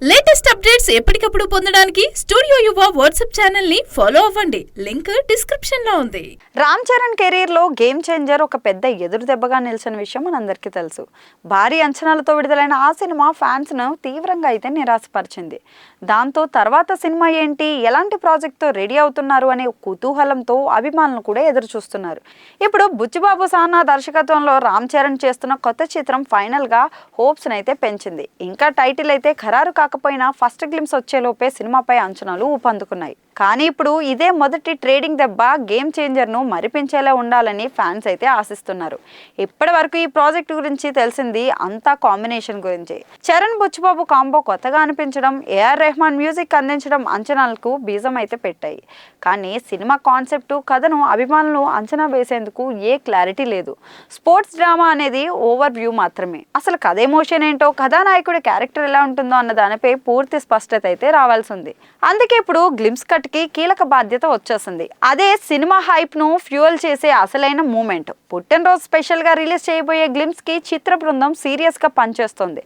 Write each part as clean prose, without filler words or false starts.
Latest updates ఎప్పటికప్పుడు పొందడానికి studio యువ వాట్సాప్ ఛానల్ ని ఫాలో అవ్వండి. లింక్ డిస్క్రిప్షన్ లో ఉంది. రామ్ చరణ్ కెరీర్ లో గేమ్ చేంజర్ ఒక పెద్ద ఎదురు దెబ్బగా నిలిచిన విషయం మనందరికీ తెలుసు. భారీ అంచనాలతో విడుదలైన ఆ సినిమా ఫ్యాన్స్ ను తీవ్రంగా అయితే నిరాశపరిచింది. దాంతో తర్వాత సినిమా ఏంటి, ఎలాంటి ప్రాజెక్ట్ తో రెడీ అవుతున్నారు అనే కుతూహలంతో అభిమానులు కూడా ఎదురు చూస్తున్నారు. ఇప్పుడు బుచ్చిబాబు సానా దర్శకత్వంలో రామ్ చరణ్ చేస్తున్న కొత్త చిత్రం ఫైనల్ గా హోప్స్ అయితే పెంచింది. ఇంకా టైటిల్ అయితే ఖరారు కాకపోయినా ఫస్ట్ గ్లిమ్స్ వచ్చేలోపే సినిమాపై అంచనాలు ఊపందుకున్నాయి. కానీ ఇప్పుడు ఇదే మొదటి ట్రేడింగ్ దెబ్బ గేమ్ చేంజర్ ను మరిపించేలా ఉండాలని ఫ్యాన్స్ అయితే ఆశిస్తున్నారు. ఇప్పటి వరకు ఈ ప్రాజెక్ట్ గురించి తెలిసింది అంతా కాంబినేషన్ గురించి. చరణ్ బుచ్చిబాబు కాంబో కొత్తగా అనిపించడం, ఏఆర్ రెహమాన్ మ్యూజిక్ అందించడం అంచనాలకు బీజం అయితే పెట్టాయి. కానీ సినిమా కాన్సెప్ట్, కథను అభిమానులు అంచనా వేసేందుకు ఏ క్లారిటీ లేదు. స్పోర్ట్స్ డ్రామా అనేది ఓవర్ వ్యూ మాత్రమే. అసలు కథ ఎమోషన్ ఏంటో, కథానాయకుడి క్యారెక్టర్ ఎలా ఉంటుందో అన్న దానిపై పూర్తి స్పష్టత అయితే రావాల్సి ఉంది. అందుకే ఇప్పుడు గ్లిమ్స్ కట్ కి కీలక బాధ్యత వచ్చేసింది. అదే సినిమా హైప్ ను ఫ్యూయల్ చేసే అసలైన మూమెంట్. పుట్టినరోజు స్పెషల్ గా రిలీజ్ చేయబోయే గ్లిమ్స్ కి చిత్ర బృందం సీరియస్ గా పనిచేస్తోంది.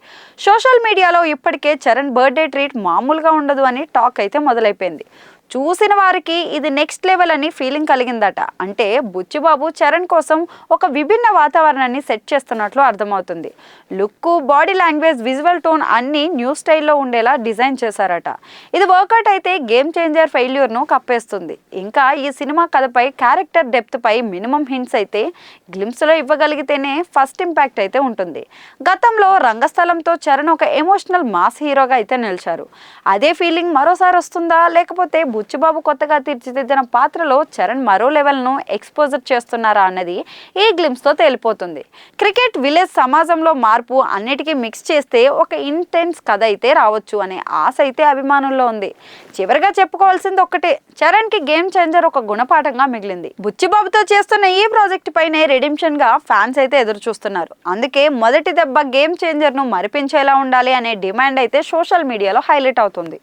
సోషల్ మీడియాలో ఇప్పటికే చరణ్ బర్త్డే ట్రీట్ మామూలుగా ఉండదు అని టాక్ అయితే మొదలైపోయింది. చూసిన వారికి ఇది నెక్స్ట్ లెవెల్ అని ఫీలింగ్ కలిగిందట. అంటే బుచ్చిబాబు చరణ్ కోసం ఒక విభిన్న వాతావరణాన్ని సెట్ చేస్తున్నట్లు అర్థమవుతుంది. Look, body language, visual tone అన్నీ న్యూ స్టైల్లో ఉండేలా డిజైన్ చేశారట. ఇది వర్కౌట్ అయితే గేమ్ చేంజర్ ఫెయిల్యూర్ను కప్పేస్తుంది. ఇంకా ఈ సినిమా కథపై, క్యారెక్టర్ డెప్త్ పై మినిమం హింట్స్ అయితే గ్లిమ్స్లో ఇవ్వగలిగితేనే ఫస్ట్ ఇంపాక్ట్ అయితే ఉంటుంది. గతంలో రంగస్థలంతో చరణ్ ఒక ఎమోషనల్ మాస్ హీరోగా అయితే నిలిచారు. అదే ఫీలింగ్ మరోసారి వస్తుందా, లేకపోతే బుచ్చిబాబు కొత్తగా తీర్చిదిద్దిన పాత్రలో చరణ్ మరో లెవెల్ను ఎక్స్పోజర్ చేస్తున్నారా అన్నది ఈ గ్లిమ్స్తో తేలిపోతుంది. క్రికెట్, విలేజ్, సమాజంలో మార్పు అన్నిటికీ మిక్స్ చేస్తే ఒక ఇంటెన్స్ కథ అయితే రావచ్చు అనే ఆశ అయితే అభిమానుల్లో ఉంది. చివరిగా చెప్పుకోవాల్సింది ఒక్కటే, చరణ్కి గేమ్ చేంజర్ ఒక గుణపాఠంగా మిగిలింది. బుచ్చిబాబుతో చేస్తున్న ఈ ప్రాజెక్ట్ పైనే రెడిమ్షన్ గా ఫ్యాన్స్ అయితే ఎదురు చూస్తున్నారు. అందుకే మొదటి దెబ్బ గేమ్ చేంజర్ను మరిపించేలా ఉండాలి అనే డిమాండ్ అయితే సోషల్ మీడియాలో హైలైట్ అవుతుంది.